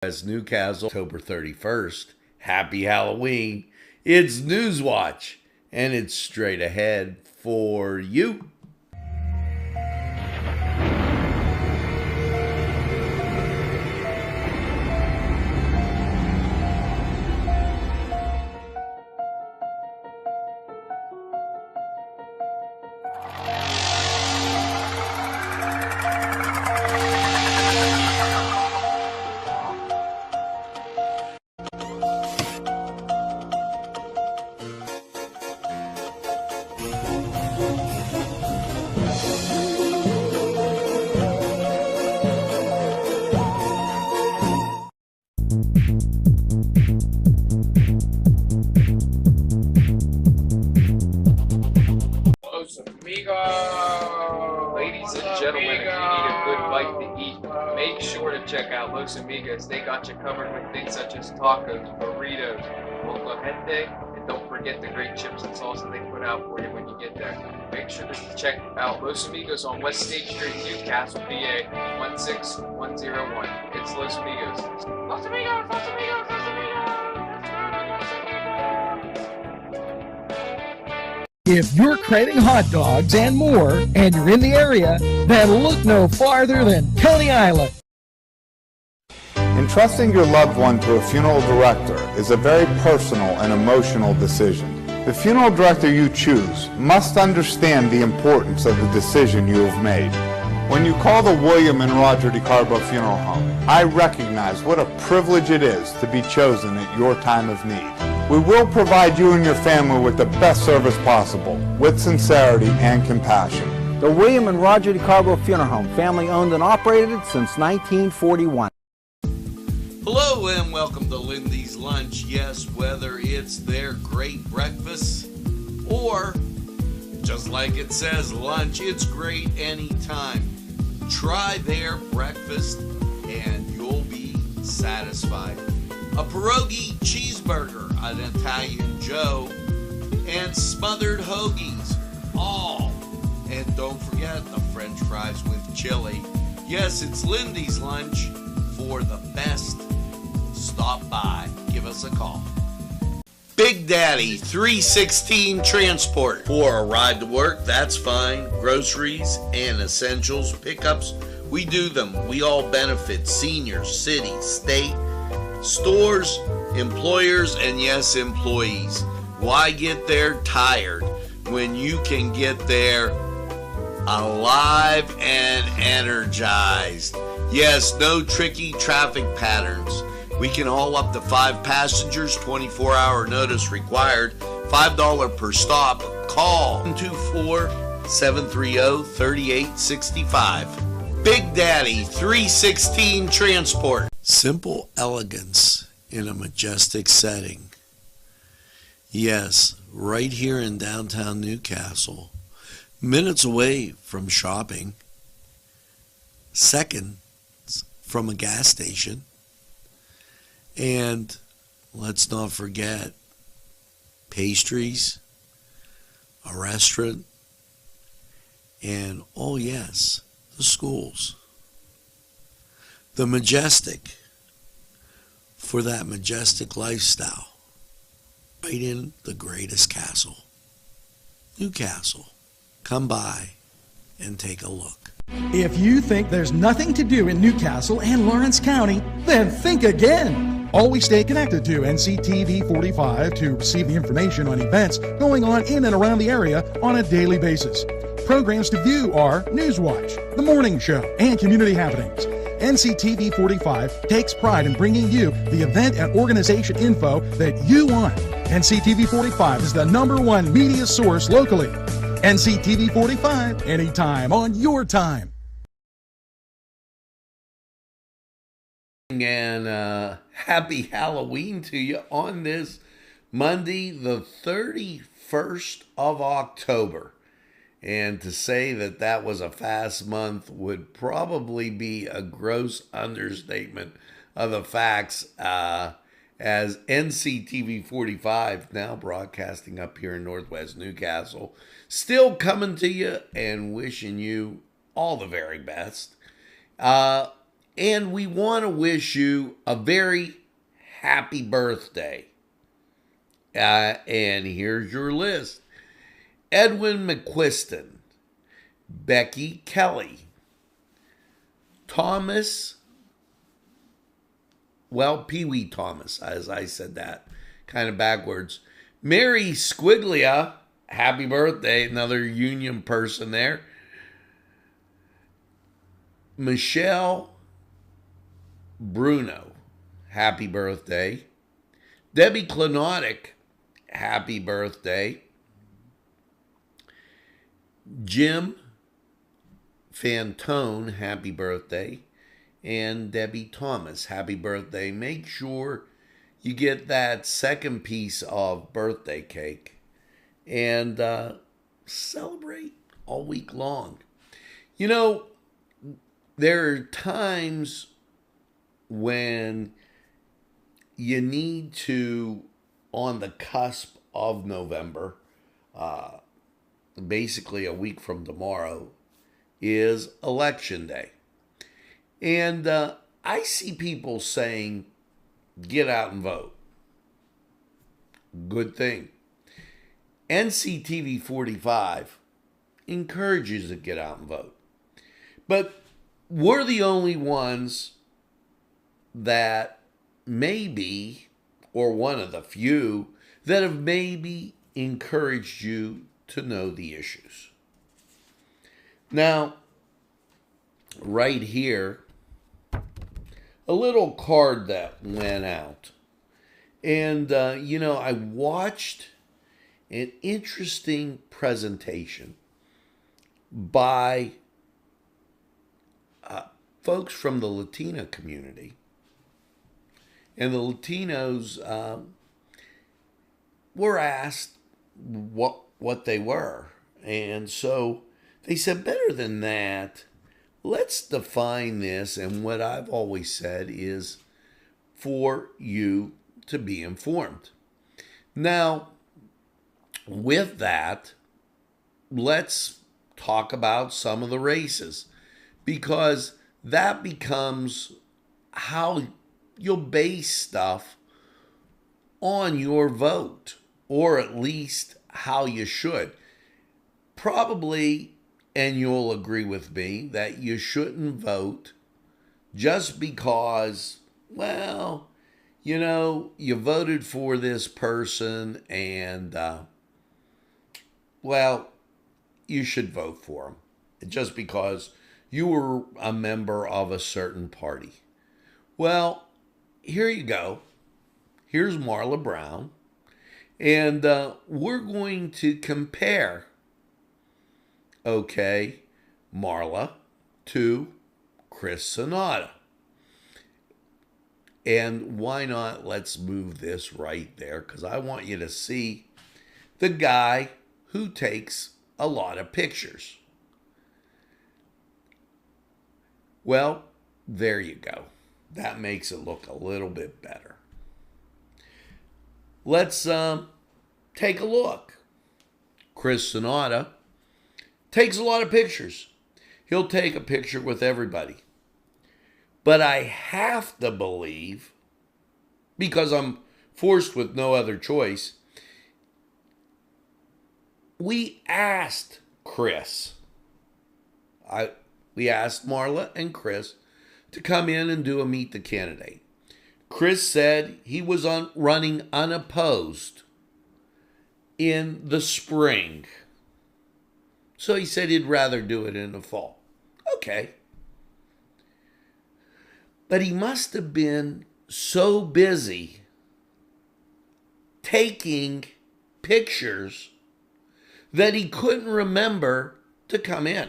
As Newcastle, October 31st. Happy Halloween. It's Newswatch, and it's straight ahead for you. Ladies and gentlemen, if you need a good bite to eat, make sure to check out Los Amigos. They got you covered with things such as tacos, burritos, mojente, and don't forget the great chips and salsa they put out for you when you get there. Make sure to check out Los Amigos on West State Street, Newcastle, PA 16101. It's Los Amigos. Los Amigos, Los Amigos, Los Amigos. If you're craving hot dogs and more, and you're in the area, then look no farther than Coney Island. Entrusting your loved one to a funeral director is a very personal and emotional decision. The funeral director you choose must understand the importance of the decision you have made. When you call the William and Roger DeCarbo Funeral Home, I recognize what a privilege it is to be chosen at your time of need. We will provide you and your family with the best service possible, with sincerity and compassion. The William and Roger DeCarbo Funeral Home, family owned and operated since 1941. Hello and welcome to Lindy's Lunch. Yes, whether it's their great breakfast or, just like it says, lunch, it's great anytime. Try their breakfast and you'll be satisfied. A pierogi cheeseburger, an Italian Joe, and smothered hoagies, all. And don't forget the French fries with chili. Yes, it's Lindy's Lunch. For the best, stop by. Give us a call. Big Daddy 316 Transport. For a ride to work, that's fine. Groceries and essentials pickups, we do them. We all benefit. Seniors, city, state, stores, employers, and yes, employees. Why get there tired when you can get there alive and energized? Yes, no tricky traffic patterns. We can haul up to 5 passengers, 24-hour notice required, $5 per stop. Call 224-730-3865. Big Daddy 316 Transport. Simple elegance in a majestic setting. Yes, right here in downtown Newcastle, minutes away from shopping, seconds from a gas station, and let's not forget pastries, a restaurant, and oh yes, the schools. The majestic for that majestic lifestyle, right in the greatest castle, Newcastle. Come by and take a look. If you think there's nothing to do in Newcastle and Lawrence County, then think again. Always stay connected to Nctv45 to receive the information on events going on in and around the area on a daily basis. Programs to view are Newswatch, The Morning Show, and Community Happenings. Nctv45 takes pride in bringing you the event and organization info that you want. Nctv45 is the #1 media source locally. Nctv45, anytime on your time. And happy Halloween to you on this Monday, the 31st of October. And to say that that was a fast month would probably be a gross understatement of the facts, as Nctv45, now broadcasting up here in Northwest Newcastle, still coming to you and wishing you all the very best. And we want to wish you a very happy birthday. And here's your list. Edwin McQuiston, Becky Kelly, Thomas, Pee Wee Thomas, as I said that, kind of backwards. Mary Squiglia, happy birthday, another union person there. Michelle Bruno, happy birthday. Debbie Klenotic, happy birthday. Jim Fantone, happy birthday. And Debbie Thomas, happy birthday. Make sure you get that second piece of birthday cake and celebrate all week long. You know, there are times when you need to, on the cusp of November, basically a week from tomorrow, is Election Day. And I see people saying, get out and vote. Good thing. Nctv45 encourages you to get out and vote. But we're the only ones that maybe, or one of the few, that have maybe encouraged you to know the issues. Now, right here, a little card that went out. And, I watched an interesting presentation by folks from the Latino community. And the Latinos were asked what they were. And so they said, better than that, let's define this. And what I've always said is for you to be informed. Now, with that, let's talk about some of the races, because that becomes how you'll base stuff on your vote, or at least how you should. Probably, and you'll agree with me, that you shouldn't vote just because, well, you voted for this person and, you should vote for him just because you were a member of a certain party. Well, here you go. Here's Marla Brown. And we're going to compare, Marla to Chris Sonata. And why not, let's move this right there, because I want you to see the guy who takes a lot of pictures. Well, there you go. That makes it look a little bit better. Let's take a look. Chris Sonata takes a lot of pictures. He'll take a picture with everybody. But I have to believe, because I'm forced with no other choice, we asked Chris. We asked Marla and Chris to come in and do a Meet the Candidate. Chris said he was running unopposed in the spring. So he said he'd rather do it in the fall. Okay. But he must have been so busy taking pictures that he couldn't remember to come in.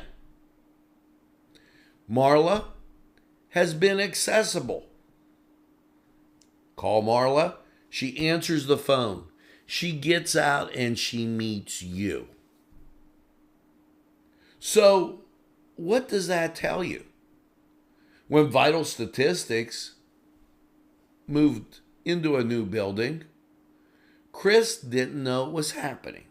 Marla has been accessible. Call Marla. She answers the phone. She gets out and she meets you. So, what does that tell you? When Vital Statistics moved into a new building, Chris didn't know what was happening.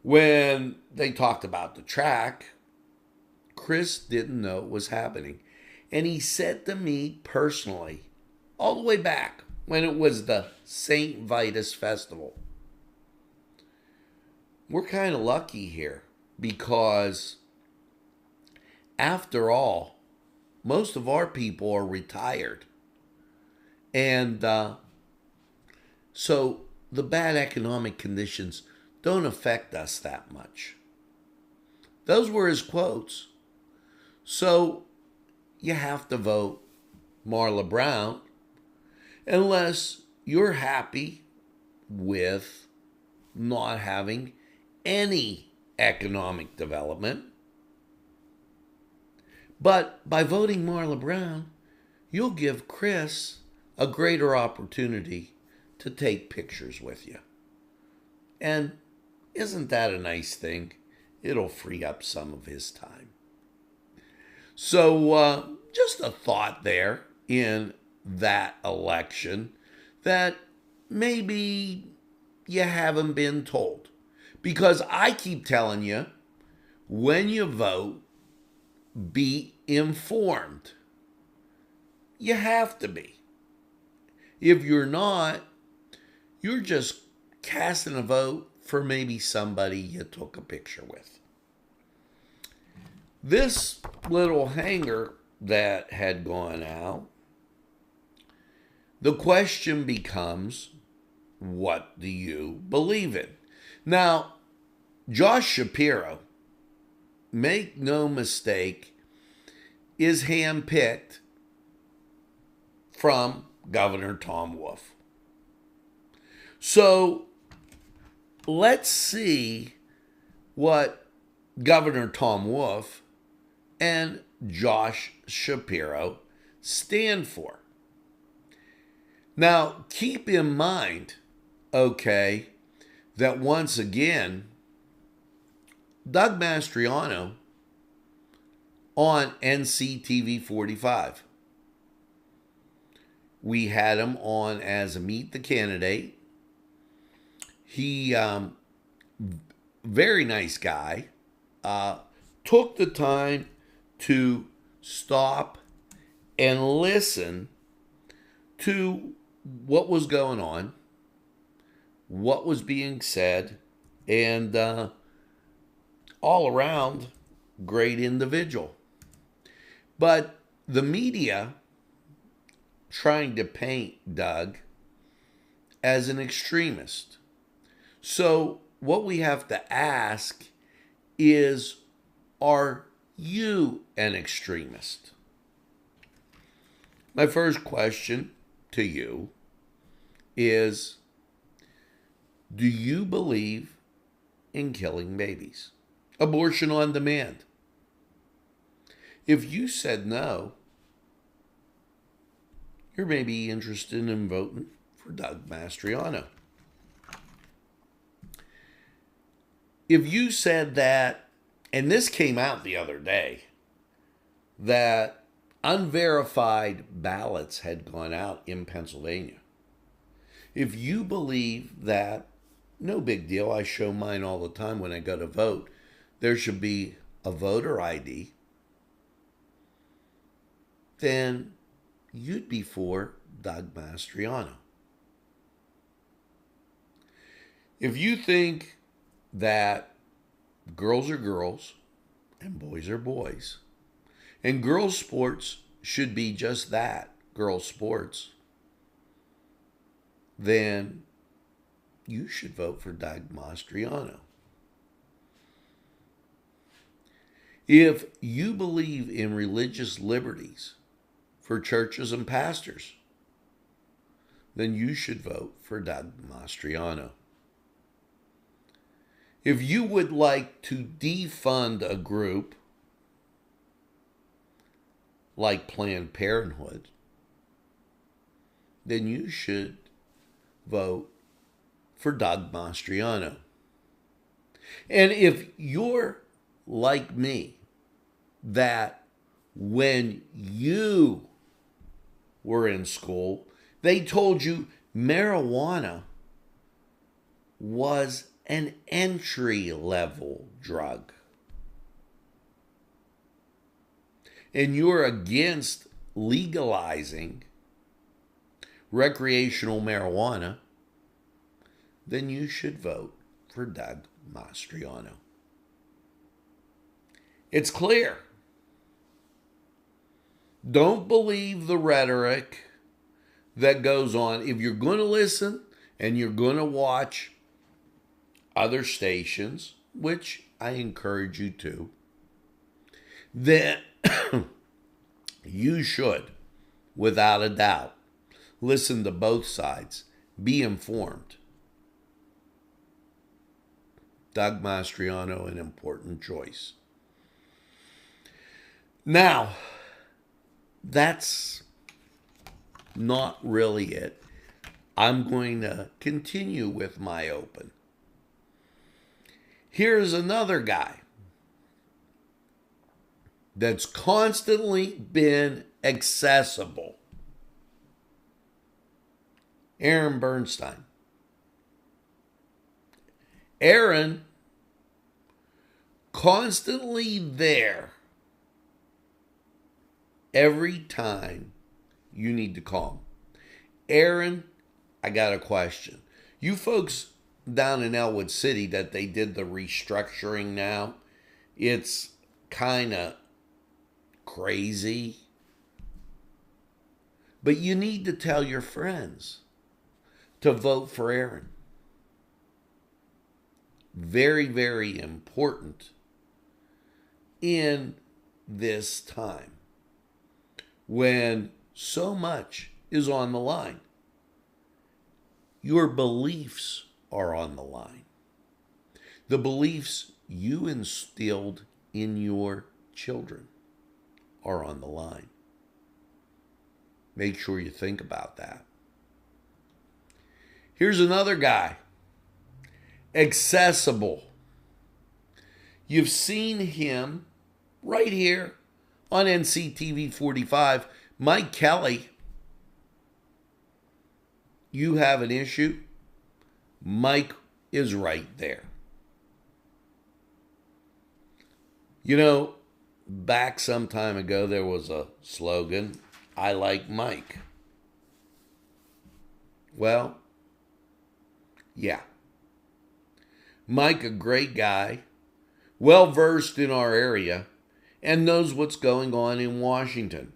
When they talked about the track, Chris didn't know it was happening. And he said to me personally, all the way back when it was the St. Vitus Festival, we're kind of lucky here because, after all, most of our people are retired. And so the bad economic conditions don't affect us that much. Those were his quotes. So you have to vote Marla Brown unless you're happy with not having any economic development. But by voting Marla Brown, you'll give Chris a greater opportunity to take pictures with you. And isn't that a nice thing? It'll free up some of his time. So just a thought there in that election that maybe you haven't been told. Because I keep telling you, when you vote, be informed. You have to be. If you're not, you're just casting a vote for maybe somebody you took a picture with. This little hanger that had gone out, the question becomes, what do you believe in? Now, Josh Shapiro, make no mistake, is handpicked from Governor Tom Wolf. So let's see what Governor Tom Wolf and Josh Shapiro stand for. Now, keep in mind, okay, that once again, Doug Mastriano on Nctv45. We had him on as a Meet the Candidate. He, very nice guy, took the time to stop and listen to what was going on, what was being said, and all around, great individual. But the media trying to paint Doug as an extremist. So what we have to ask is, are you an extremist? My first question to you is, do you believe in killing babies? Abortion on demand? If you said no, you're maybe interested in voting for Doug Mastriano. If you said that, and this came out the other day, that unverified ballots had gone out in Pennsylvania. If you believe that, no big deal, I show mine all the time when I go to vote, there should be a voter ID, then you'd be for Doug Mastriano. If you think that girls are girls and boys are boys, and girls' sports should be just that, girls' sports, then you should vote for Doug Mastriano. If you believe in religious liberties for churches and pastors, then you should vote for Doug Mastriano. If you would like to defund a group like Planned Parenthood, then you should vote for Doug Mastriano. And if you're like me, that when you were in school, they told you marijuana was an entry-level drug. and you're against legalizing recreational marijuana, then you should vote for Doug Mastriano. It's clear. Don't believe the rhetoric that goes on. If you're going to listen and you're going to watch other stations, which I encourage you to, then you should, without a doubt, listen to both sides. Be informed. Doug Mastriano, an important choice. Now, that's not really it. I'm going to continue with my open. Here's another guy that's constantly been accessible. Aaron Bernstein. Aaron, constantly there every time you need to call him. Aaron, I got a question. You folks down in Elwood City that they did the restructuring now, it's kind of crazy. But you need to tell your friends to vote for Aaron. Very, very important in this time when so much is on the line. Your beliefs are on the line. The beliefs you instilled in your children are on the line. Make sure you think about that. Here's another guy. Accessible. You've seen him right here on Nctv45. Mike Kelly. You have an issue? Mike is right there. You know, back some time ago, there was a slogan, I like Mike. Well, yeah. Mike, a great guy, well-versed in our area, and knows what's going on in Washington.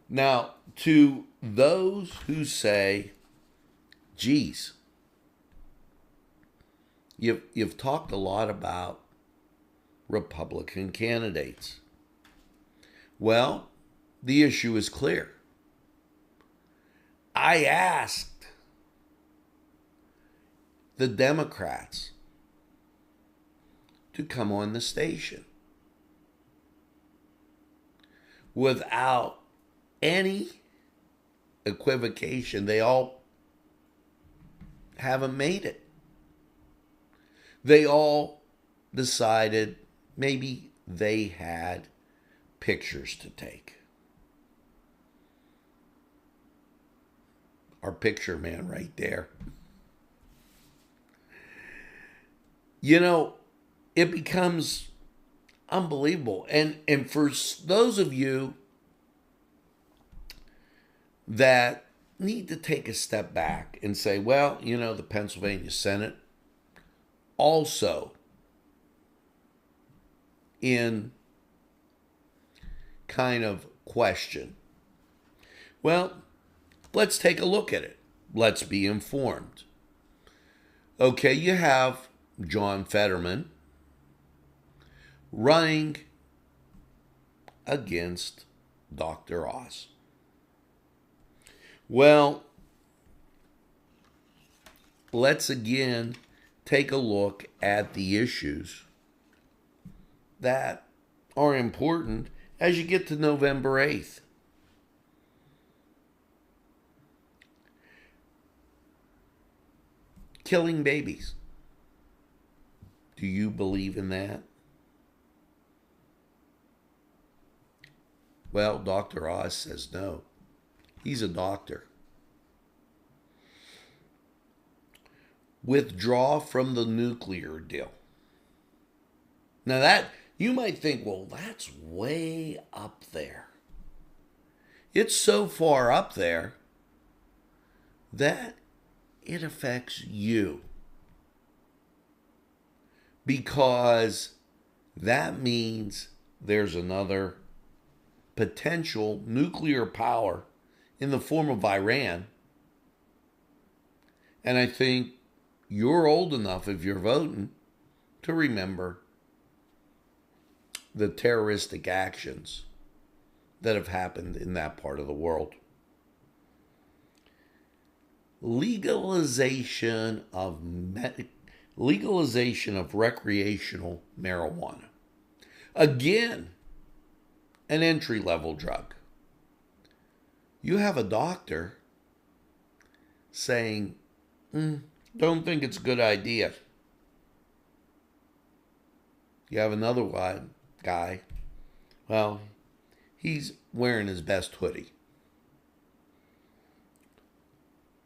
Now, to those who say, geez, you've talked a lot about Republican candidates. Well, the issue is clear. I asked the Democrats to come on the station without any equivocation. They all haven't made it. They all decided maybe they had pictures to take. Our picture man right there. You know, it becomes unbelievable. And for those of you that need to take a step back and say, well, you know, the Pennsylvania Senate also in kind of question. Well, let's take a look at it. Let's be informed. Okay, you have John Fetterman running against Dr. Oz. Well, let's again take a look at the issues that are important as you get to November 8th. Killing babies. Do you believe in that? Well, Dr. Oz says no. He's a doctor. Withdraw from the nuclear deal. Now that, you might think, well, that's way up there. It's so far up there that it affects you. Because that means there's another potential nuclear power in the form of Iran. And I think you're old enough, if you're voting, to remember the terroristic actions that have happened in that part of the world. Legalization of recreational marijuana. Again, an entry-level drug. You have a doctor saying, don't think it's a good idea. You have another guy, well, he's wearing his best hoodie.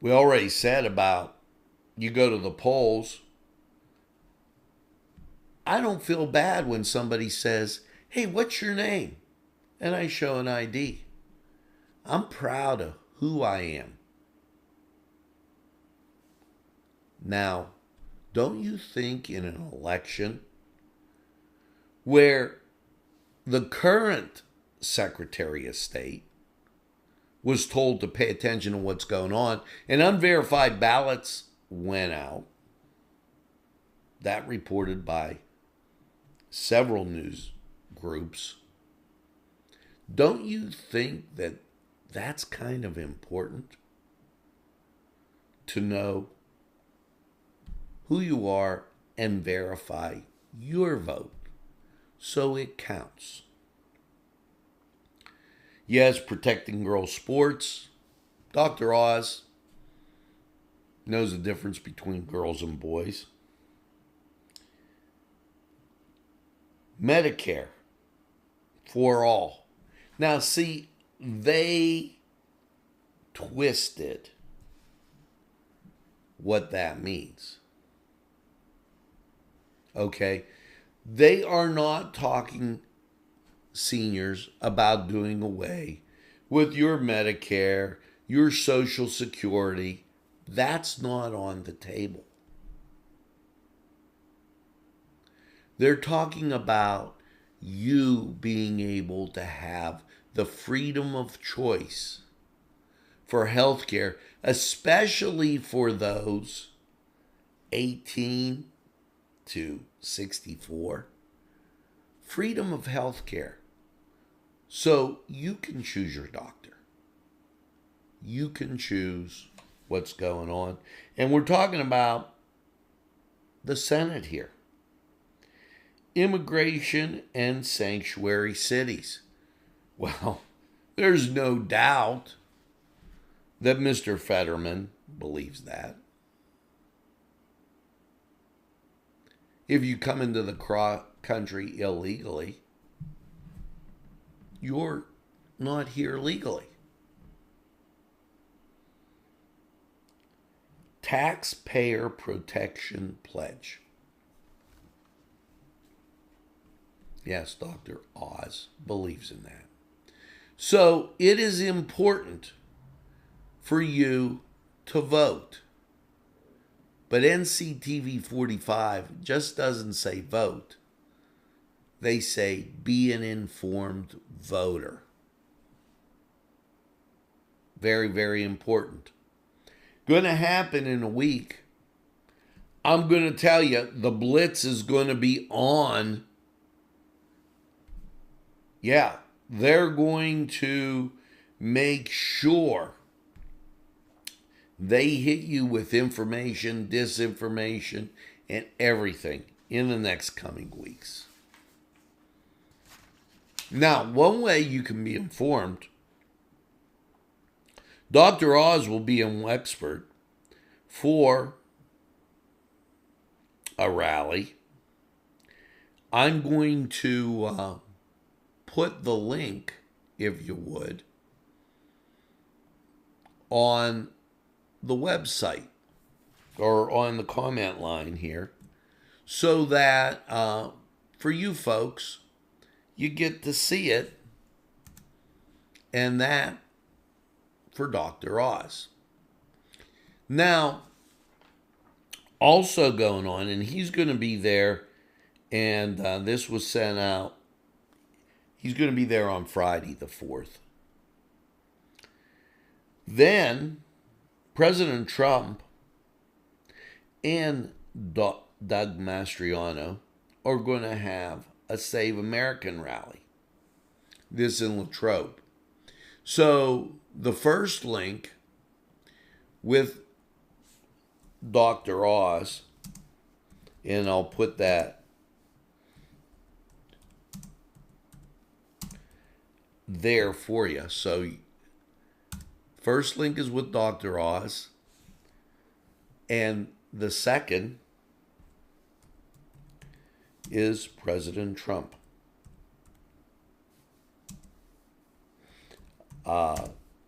We already said about you go to the polls. I don't feel bad when somebody says, hey, what's your name? And I show an ID. I'm proud of who I am. Now, don't you think in an election where the current Secretary of State was told to pay attention to what's going on, and unverified ballots went out, that reported by several news groups, don't you think that that's kind of important to know who you are and verify your vote so it counts? Yes, protecting girls' sports. Dr. Oz knows the difference between girls and boys. Medicare for all. Now, see, they twisted what that means. Okay? They are not talking, seniors, about doing away with your Medicare, your Social Security. That's not on the table. They're talking about you being able to have the freedom of choice for health care, especially for those 18 to 64. Freedom of health care. So you can choose your doctor. You can choose what's going on. And we're talking about the Senate here. Immigration and sanctuary cities. Well, there's no doubt that Mr. Fetterman believes that. If you come into the country illegally, you're not here legally. Taxpayer Protection Pledge. Yes, Dr. Oz believes in that. So it is important for you to vote. But Nctv45 just doesn't say vote. They say be an informed voter. Very, very important. Going to happen in a week. I'm going to tell you, the blitz is going to be on. Yeah, they're going to make sure they hit you with information, disinformation, and everything in the next coming weeks. Now, one way you can be informed, Dr. Oz will be an expert for a rally. I'm going to put the link, if you would, on the website or on the comment line here so that for you folks, you get to see it. And that for Dr. Oz. Now, also going on, and he's going to be there, and this was sent out. He's going to be there on Friday, the 4th. Then, President Trump and Doug Mastriano are going to have a Save American rally. This in Latrobe. So, the first link with Dr. Oz, and I'll put that there for you. So, first link is with Dr. Oz, and the second is President Trump.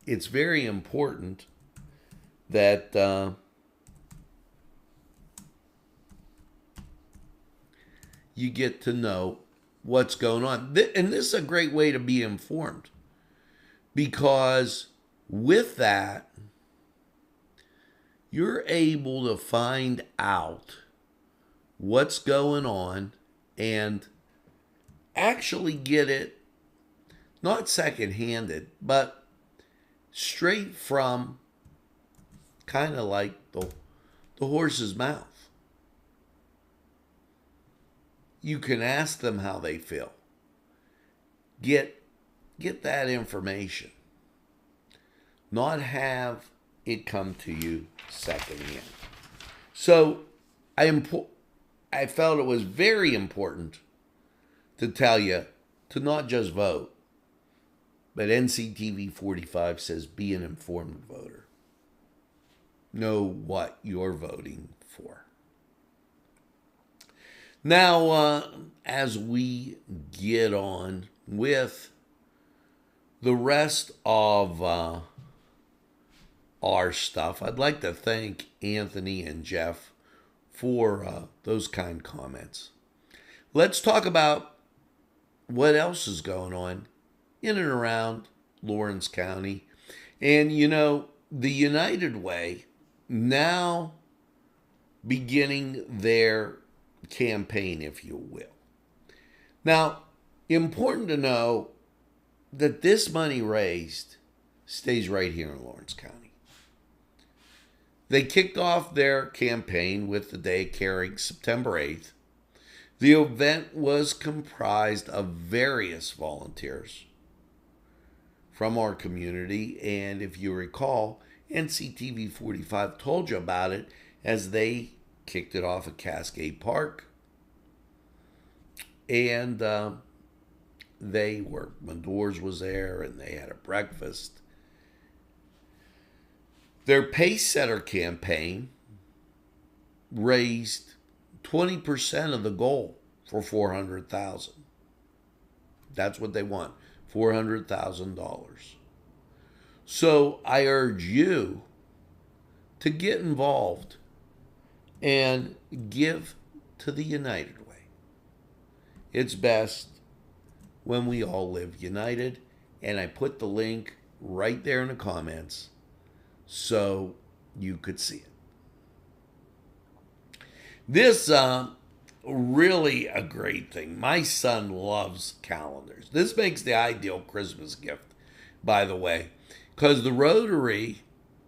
It's very important that you get to know what's going on. And this is a great way to be informed, because with that, you're able to find out what's going on and actually get it not second-handed, but straight from kind of like the horse's mouth. You can ask them how they feel. Get that information. Not have it come to you secondhand. So I felt it was very important to tell you to not just vote, but Nctv45 says be an informed voter. Know what you're voting for. Now, as we get on with the rest of our stuff, I'd like to thank Anthony and Jeff for those kind comments. Let's talk about what else is going on in and around Lawrence County. And, you know, the United Way now beginning their campaign, if you will. Now, important to know that this money raised stays right here in Lawrence County. They kicked off their campaign with the day carrying September 8th. The event was comprised of various volunteers from our community, and if you recall, Nctv45 told you about it as they kicked it off at Cascade Park, and Medors was there, and they had a breakfast. Their Pace Setter campaign raised 20% of the goal for $400,000. That's what they want, $400,000. So I urge you to get involved and give to the United Way. It's best when we all live united, and I put the link right there in the comments so you could see it. This really a great thing. My son loves calendars. This makes the ideal Christmas gift, by the way, because the Rotary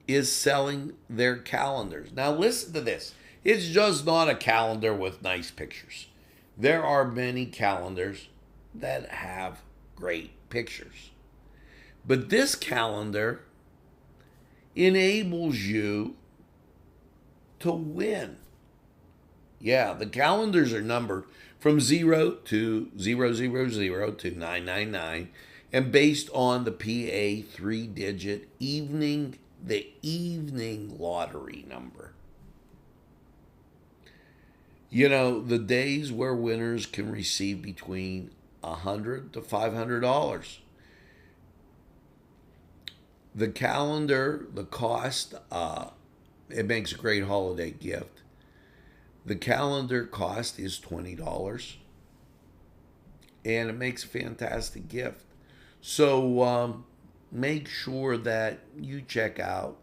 is selling their calendars. Now listen to this. It's just not a calendar with nice pictures. There are many calendars that have great pictures. But this calendar enables you to win. Yeah, the calendars are numbered from 0 to 000 to 999 and based on the PA 3-digit evening lottery number. You know, the days where winners can receive between $100 to $500. The calendar, the cost, it makes a great holiday gift. The calendar cost is $20. and it makes a fantastic gift. So make sure that you check out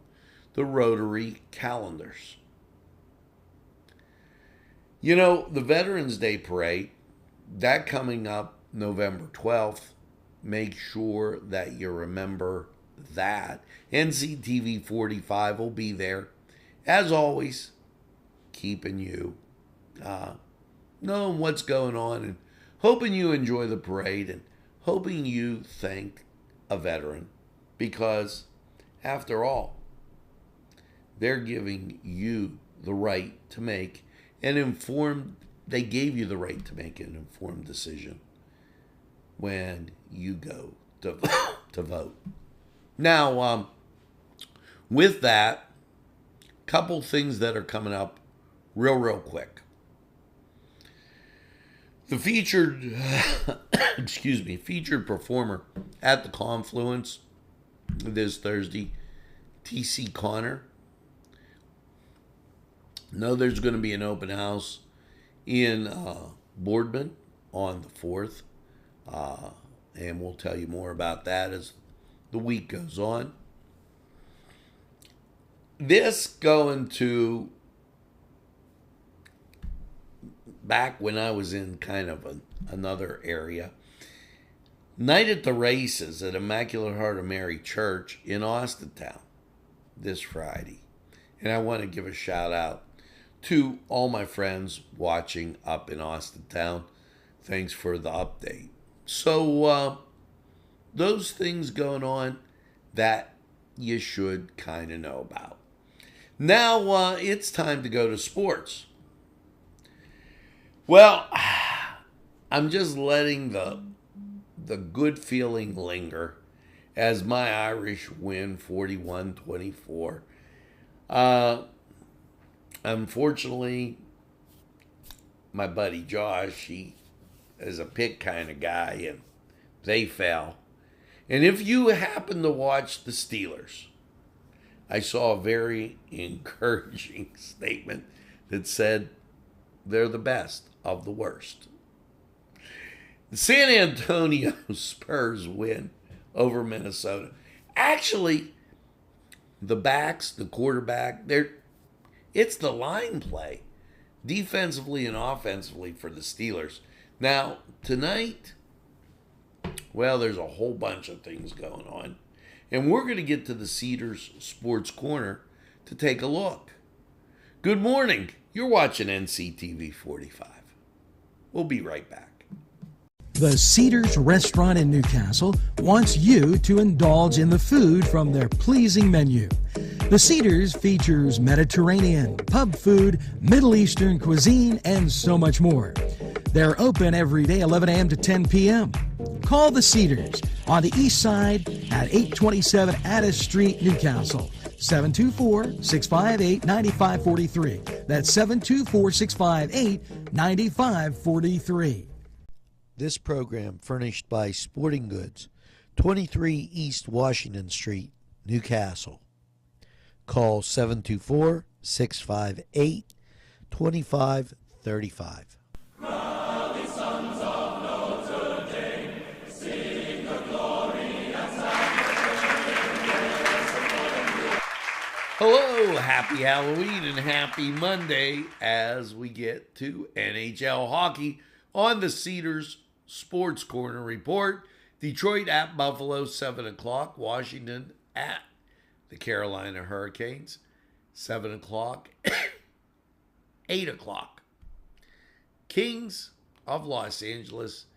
the Rotary calendars. You know, the Veterans Day Parade, that coming up November 12th, make sure that you remember that. Nctv45 will be there, as always, keeping you knowing what's going on and hoping you enjoy the parade and hoping you thank a veteran, because after all, they're giving you the right to make an informed, they gave you the right to make an informed decision when you go to vote. Now, with that, couple things that are coming up real quick. The featured, featured performer at the Confluence this Thursday, T.C. Connor. Know there's going to be an open house in Boardman on the 4th, and we'll tell you more about that as the week goes on. This going to back when I was in kind of another area. Night at the Races at Immaculate Heart of Mary Church in Austintown this Friday. And I want to give a shout out to all my friends watching up in Austintown. Thanks for the update. So, those things going on that you should kind of know about. Now, it's time to go to sports. Well, I'm just letting the good feeling linger as my Irish win 41-24. Unfortunately, my buddy Josh, he is a pick kind of guy, and they fell. And if you happen to watch the Steelers, I saw a very encouraging statement that said they're the best of the worst. The San Antonio Spurs win over Minnesota. Actually, the backs, the quarterback, it's the line play, defensively and offensively for the Steelers. Now, tonight, well, there's a whole bunch of things going on. And we're going to get to the Cedars Sports Corner to take a look. Good morning. You're watching NCTV45. We'll be right back. The Cedars Restaurant in Newcastle wants you to indulge in the food from their pleasing menu. The Cedars features Mediterranean, pub food, Middle Eastern cuisine, and so much more. They're open every day, 11 a.m. to 10 p.m. Call the Cedars on the east side at 827 Addis Street, Newcastle. 724-658-9543. That's 724-658-9543. This program furnished by Sporting Goods, 23 East Washington Street, Newcastle. Call 724-658-2535. Hello, happy Halloween and happy Monday as we get to NHL hockey on the Cedars Sports Corner Report. Detroit at Buffalo, 7 o'clock. Washington at the Carolina Hurricanes, 7 o'clock. 8 o'clock. Kings of Los Angeles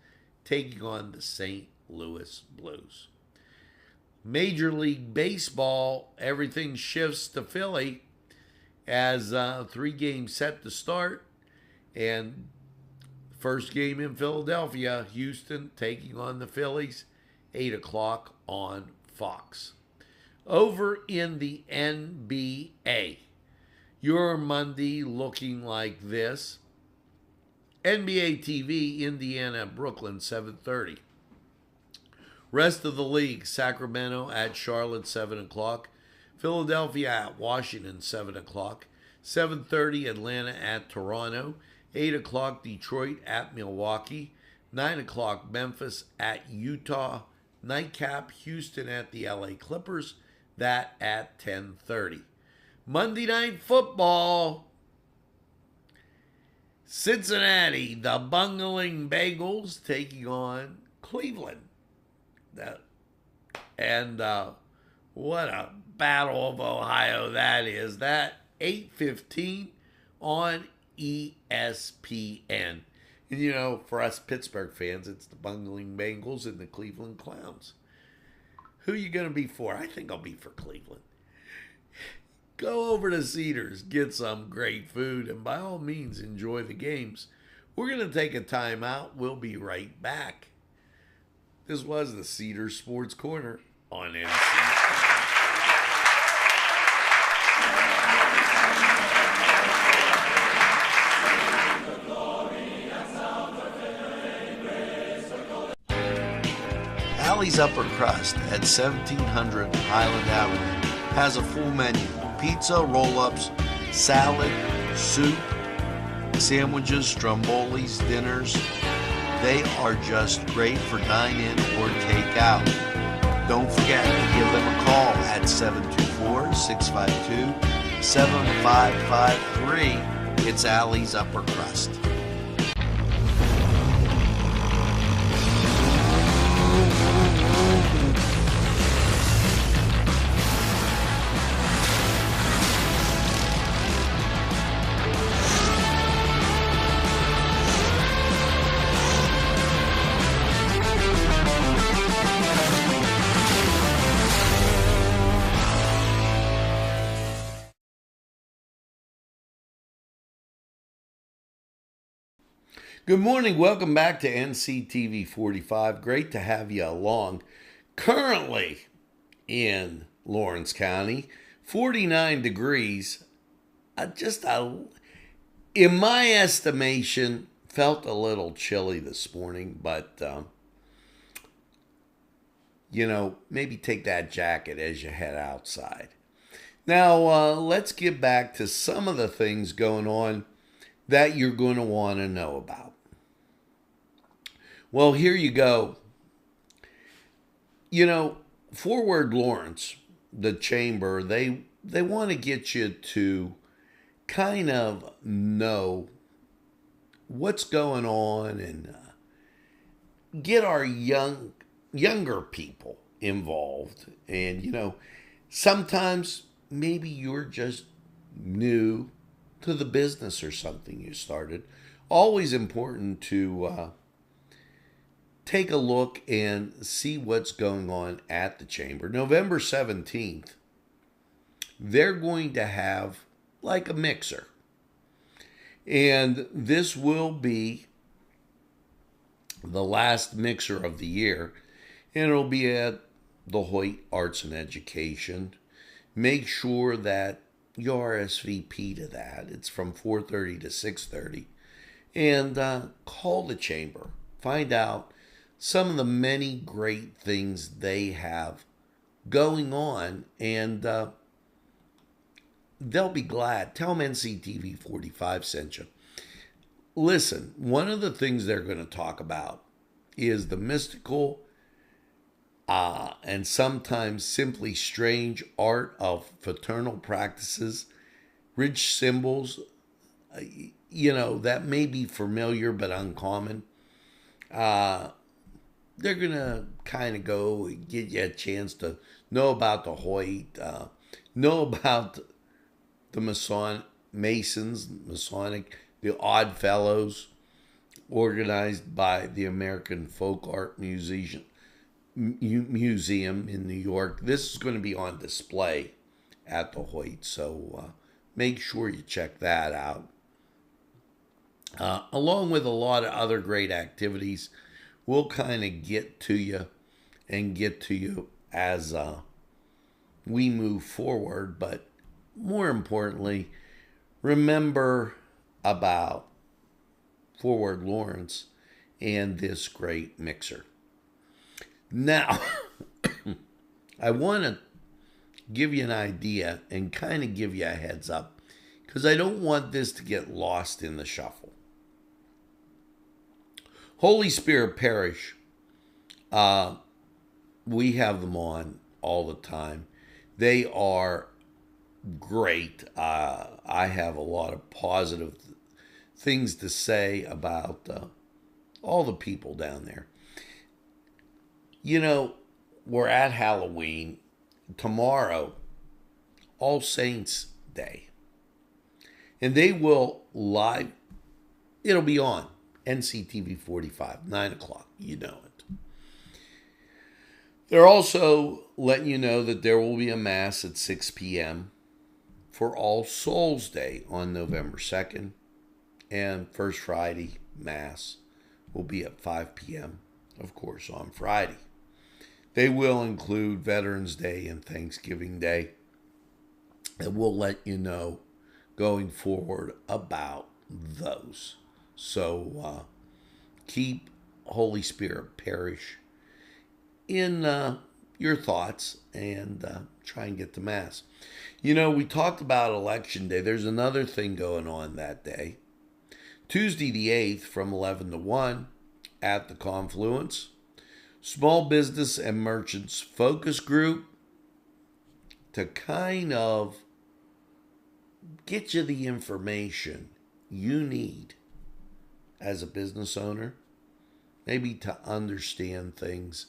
taking on the St. Louis Blues. Major League Baseball, everything shifts to Philly as 3 games set to start. And first game in Philadelphia, Houston taking on the Phillies, 8 o'clock on Fox. Over in the NBA, your Monday looking like this. NBA TV, Indiana, Brooklyn, 7:30. Rest of the league, Sacramento at Charlotte, 7 o'clock. Philadelphia at Washington, 7 o'clock. 7:30, Atlanta at Toronto. 8 o'clock, Detroit at Milwaukee. 9 o'clock Memphis at Utah. Nightcap Houston at the LA Clippers. That at 10:30. Monday Night Football. Cincinnati, the bungling Bengals taking on Cleveland. What a battle of Ohio that is. That 8:15 on ESPN. And, you know, for us Pittsburgh fans, it's the bungling Bengals and the Cleveland Clowns. Who are you going to be for? I think I'll be for Cleveland. Go over to Cedars, get some great food, and by all means, enjoy the games. We're going to take a time out. We'll be right back. This was the Cedars Sports Corner on NC. Alley's Upper Crust at 1700 Highland Avenue has a full menu. Pizza, roll-ups, salad, soup, sandwiches, strombolis, dinners. They are just great for dine-in or take-out. Don't forget to give them a call at 724-652-7553. It's Alley's Upper Crust. Good morning. Welcome back to Nctv45. Great to have you along. Currently in Lawrence County, 49 degrees. In my estimation, felt a little chilly this morning, but, maybe take that jacket as you head outside. Now, let's get back to some of the things going on that you're going to want to know about. Well, here you go. Forward Lawrence, the chamber, they want to get you to kind of know what's going on and get our younger people involved. And, sometimes maybe you're just new to the business or something you started. Always important to take a look and see what's going on at the chamber. November 17th, they're going to have like a mixer. And this will be the last mixer of the year. And it'll be at the Hoyt Arts and Education. Make sure that you RSVP to that. It's from 4:30 to 6:30. And call the chamber. Find out some of the many great things they have going on. And they'll be glad. Tell them NCTV45 sent you. Listen, one of the things they're going to talk about is the mystical and sometimes simply strange art of fraternal practices, rich symbols, that may be familiar but uncommon. They're going to kind of go and get you a chance to know about the Hoyt, know about the Masonic, the Odd Fellows, organized by the American Folk Art Museum in New York. This is going to be on display at the Hoyt, so make sure you check that out. Along with a lot of other great activities, we'll kind of get to you as we move forward. But more importantly, remember about Forward Lawrence and this great mixer. Now, I want to give you an idea and kind of give you a heads up, because I don't want this to get lost in the shuffle. Holy Spirit Parish, we have them on all the time. They are great. I have a lot of positive things to say about all the people down there. You know, we're at Halloween. Tomorrow, All Saints Day. And they will live, it'll be on Nctv45, 9 o'clock. You know it. They're also letting you know that there will be a Mass at 6 p.m. for All Souls Day on November 2nd. And First Friday Mass will be at 5 p.m., of course, on Friday. They will include Veterans Day and Thanksgiving Day. And we'll let you know going forward about those. So keep Holy Spirit Parish in your thoughts and try and get to Mass. You know, we talked about Election Day. There's another thing going on that day. Tuesday the 8th from 11 to 1 at the Confluence. Small Business and Merchants Focus Group to kind of get you the information you need as a business owner, maybe to understand things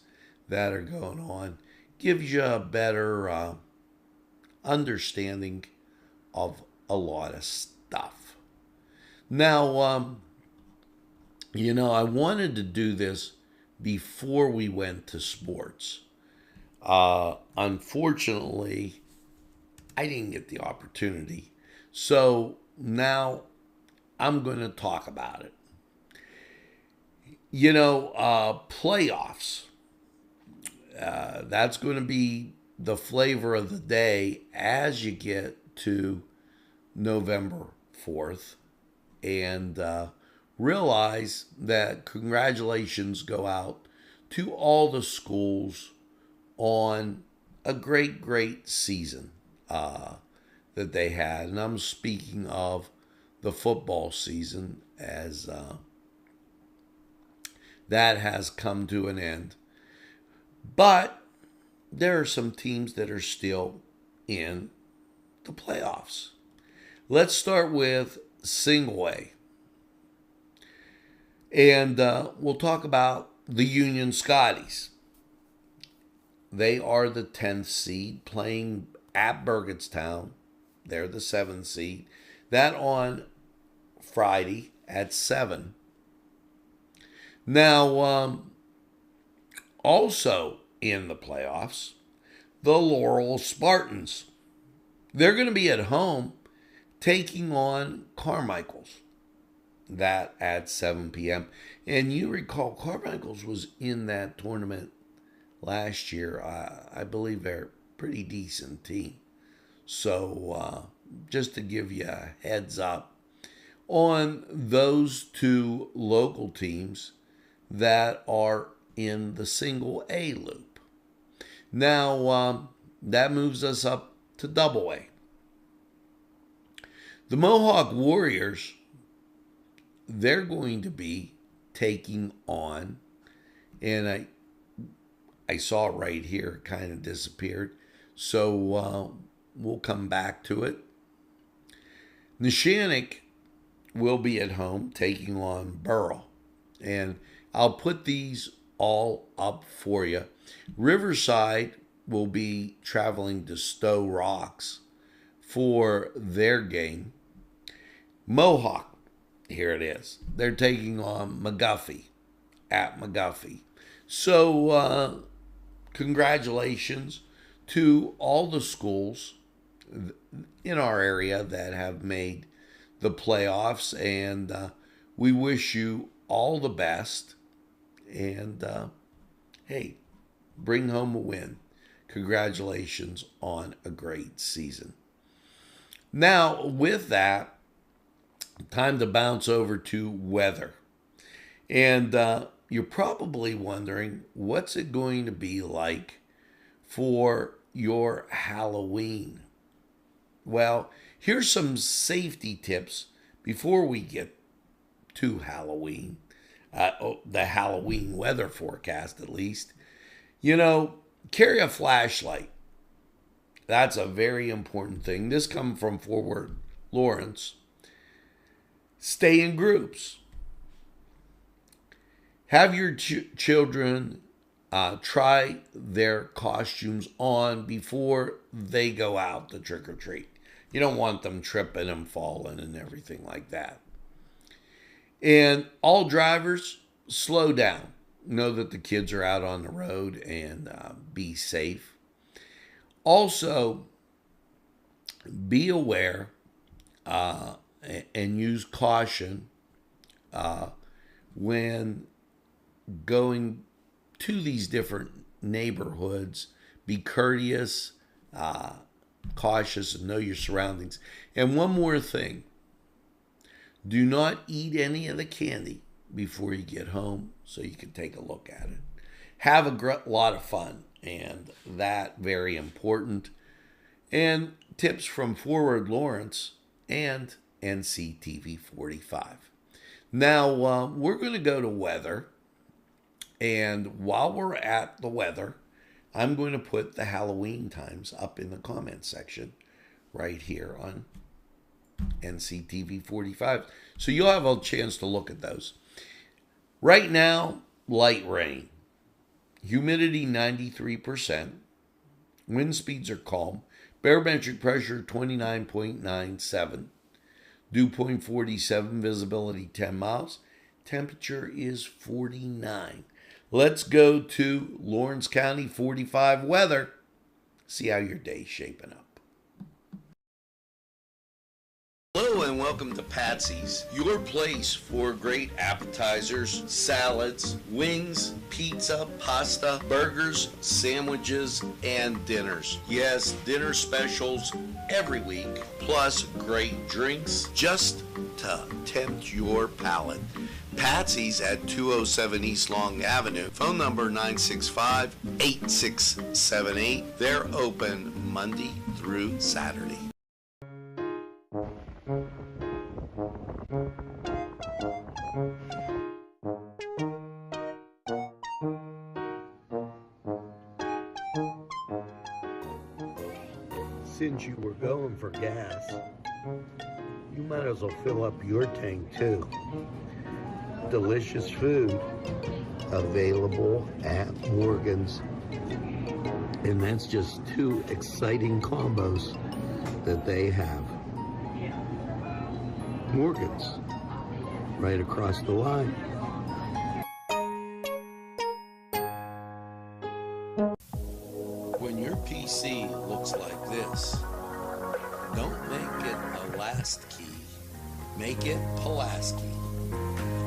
that are going on, gives you a better understanding of a lot of stuff. Now, you know, I wanted to do this before we went to sports. Unfortunately, I didn't get the opportunity. So now I'm going to talk about it. You know, playoffs. That's going to be the flavor of the day as you get to November 4th. And realize that congratulations go out to all the schools on a great, great season that they had. And I'm speaking of the football season as that has come to an end. But there are some teams that are still in the playoffs. Let's start with single A. And we'll talk about the Union Scotties. They are the 10th seed playing at Burgettstown. They're the 7th seed. That on Friday at 7. Now, also in the playoffs, the Laurel Spartans. They're going to be at home taking on Carmichael's. That at 7 p.m. And you recall Carmichael's was in that tournament last year. I believe they're a pretty decent team. So just to give you a heads up on those two local teams that are in the single A loop. Now, that moves us up to double A. The Mohawk Warriors, they're going to be taking on, and I saw it right here, it kind of disappeared, so we'll come back to it. Neshannock will be at home taking on Burrell, and I'll put these all up for you. Riverside will be traveling to Stowe Rocks for their game. Mohawk, here it is. They're taking on McGuffey at McGuffey. So, congratulations to all the schools in our area that have made the playoffs. And we wish you all the best. And, hey, bring home a win. Congratulations on a great season. Now, with that, time to bounce over to weather. And you're probably wondering, what's it going to be like for your Halloween? Well, here's some safety tips before we get to Halloween. the Halloween weather forecast at least. Carry a flashlight. That's a very important thing. This comes from Forward Lawrence. Stay in groups. Have your children try their costumes on before they go out to trick or treat. You don't want them tripping and falling and everything like that. And all drivers, slow down. Know that the kids are out on the road and be safe. Also, be aware and use caution when going to these different neighborhoods. Be courteous, cautious, and know your surroundings. And one more thing. Do not eat any of the candy before you get home so you can take a look at it. Have a lot of fun, and that very important. And tips from Forward Lawrence and Nctv45. Now, we're going to go to weather. And while we're at the weather, I'm going to put the Halloween times up in the comments section right here on Nctv45. So you'll have a chance to look at those. Right now, light rain. Humidity 93%. Wind speeds are calm. Barometric pressure 29.97. Dew point 47. Visibility 10 miles. Temperature is 49. Let's go to Lawrence County 45 weather. See how your day's shaping up. Hello and welcome to Patsy's, your place for great appetizers, salads, wings, pizza, pasta, burgers, sandwiches, and dinners. Yes, dinner specials every week, plus great drinks just to tempt your palate. Patsy's at 207 East Long Avenue. Phone number 965-8678. They're open Monday through Saturday. Since you were going for gas, you might as well fill up your tank too. Delicious food available at Morgan's. And that's just two exciting combos that they have. Morgan's, right across the line. When your PC looks like this, don't make it a last key. Make it Pulaski.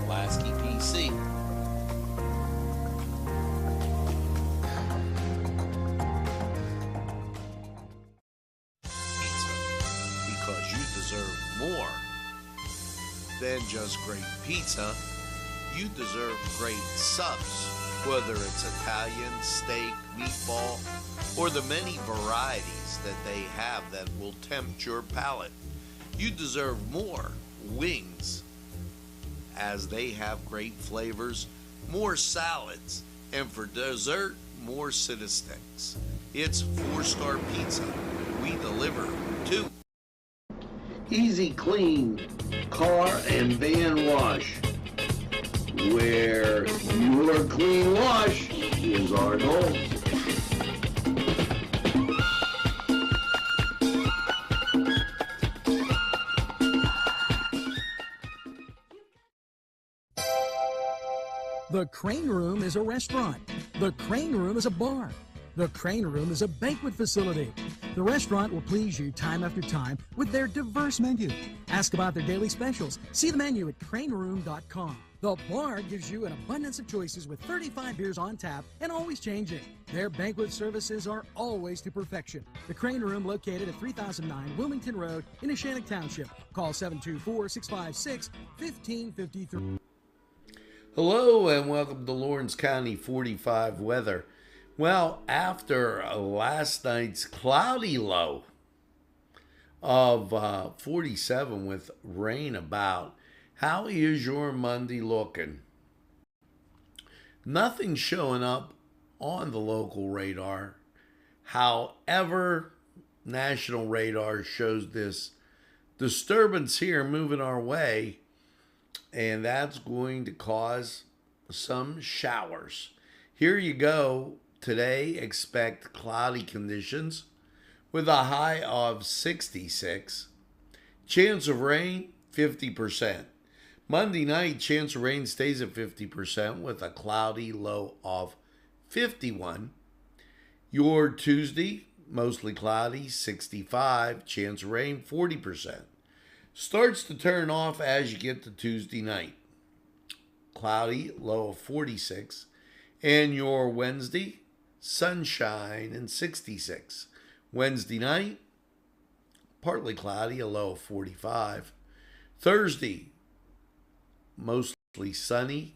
Pulaski PC. Pizza. Because you deserve more than just great pizza. You deserve great subs. Whether it's Italian, steak, meatball, or the many varieties that they have that will tempt your palate. You deserve more wings, as they have great flavors, more salads, and for dessert, more Cita Sticks. It's 4-star pizza. We deliver too. Easy Clean Car and Van Wash, where your clean wash is our goal. The Crane Room is a restaurant. The Crane Room is a bar. The Crane Room is a banquet facility. The restaurant will please you time after time with their diverse menu. Ask about their daily specials. See the menu at craneroom.com. The bar gives you an abundance of choices with 35 beers on tap and always changing. Their banquet services are always to perfection. The Crane Room, located at 3009 Wilmington Road in Neshannock Township. Call 724-656-1553. Hello and welcome to Lawrence County 45 weather. Well, after last night's cloudy low of 47 with rain about, how is your Monday looking? Nothing showing up on the local radar. However, national radar shows this disturbance here moving our way, and that's going to cause some showers. Here you go. Today, expect cloudy conditions with a high of 66. Chance of rain, 50%. Monday night, chance of rain stays at 50% with a cloudy low of 51. Your Tuesday, mostly cloudy, 65. Chance of rain, 40%. Starts to turn off as you get to Tuesday night. Cloudy, low of 46. And your Wednesday, sunshine and 66. Wednesday night, partly cloudy, a low of 45. Thursday, mostly sunny,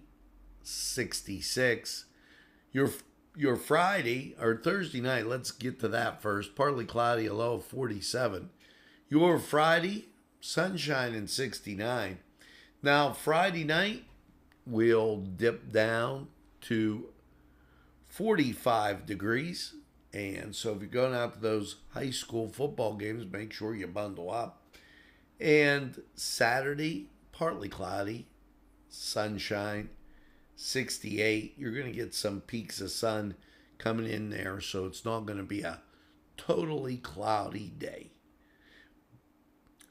66. Your Friday, or Thursday night, let's get to that first. Partly cloudy, a low of 47. Your Friday, sunshine and 69. Now, Friday night, we'll dip down to 45 degrees. And so if you're going out to those high school football games, make sure you bundle up. And Saturday, partly cloudy, sunshine, 68. You're going to get some peaks of sun coming in there, so it's not going to be a totally cloudy day.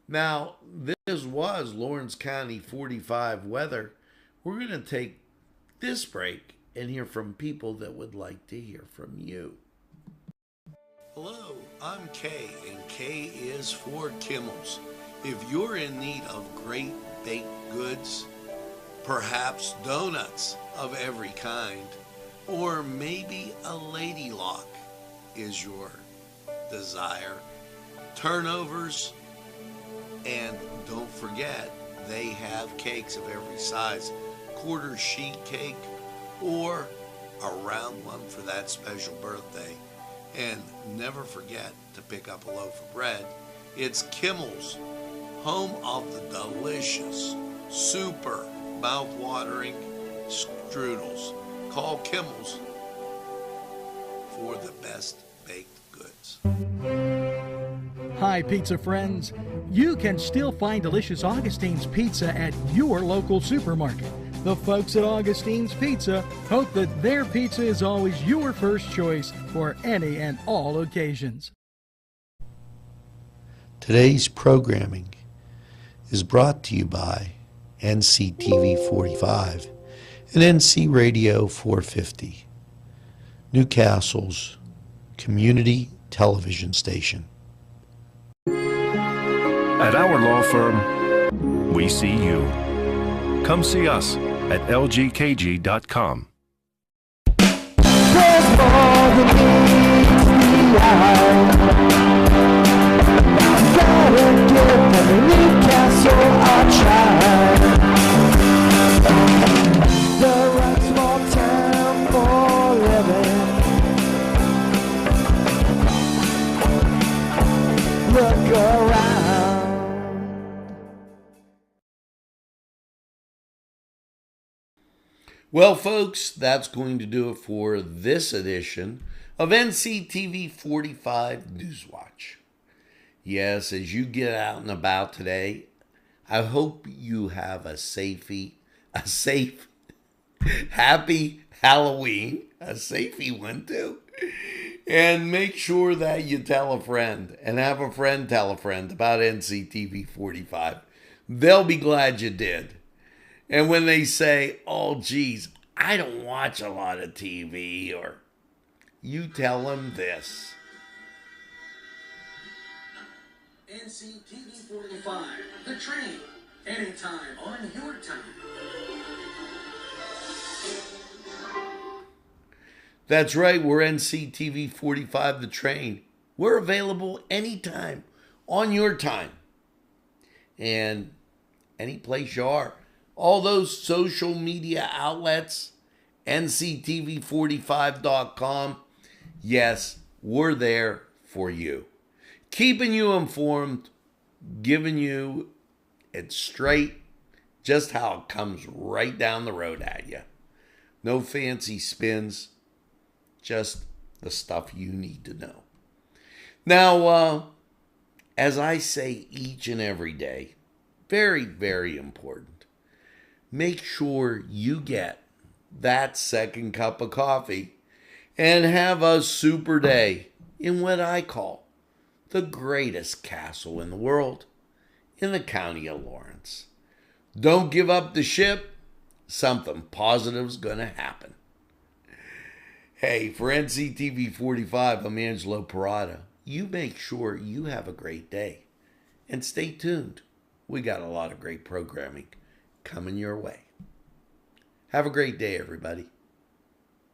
Now, this was Lawrence County 45 weather. We're going to take this break and hear from people that would like to hear from you. Hello, I'm Kay, and K is for Kimmel's. If you're in need of great baked goods, perhaps donuts of every kind, or maybe a lady lock is your desire, turnovers, and don't forget, they have cakes of every size, quarter sheet cake or a round one for that special birthday. And never forget to pick up a loaf of bread. It's Kimmel's, home of the delicious, super mouth-watering strudels. Call Kimmel's for the best baked goods. Hi, pizza friends. You can still find delicious Augustine's Pizza at your local supermarket. The folks at Augustine's Pizza hope that their pizza is always your first choice for any and all occasions. Today's programming is brought to you by Nctv45 and NC Radio 450, Newcastle's community television station. At our law firm, we see you. Come see us at lgkg.com. There's more than meets the eye. Gotta give them a Newcastle a try. The right small town for living. Look around. Well, folks, that's going to do it for this edition of Nctv45 Newswatch. Yes, as you get out and about today, I hope you have a safe, happy Halloween, a safey one too. And make sure that you tell a friend and have a friend tell a friend about Nctv45. They'll be glad you did. And when they say, oh, geez, I don't watch a lot of TV, or you tell them this. Nctv45, the train, anytime on your time. That's right, we're Nctv45, the train. We're available anytime on your time. And any place you are. All those social media outlets, nctv45.com. Yes, we're there for you. Keeping you informed, giving you it straight, just how it comes right down the road at you. No fancy spins, just the stuff you need to know. Now, as I say each and every day, very, very important, make sure you get that second cup of coffee and have a super day in what I call the greatest castle in the world, in the county of Lawrence. Don't give up the ship. Something positive's going to happen. Hey, for Nctv45, I'm Angelo Perrotta. You make sure you have a great day. And stay tuned. We got a lot of great programming coming your way. Have a great day, everybody.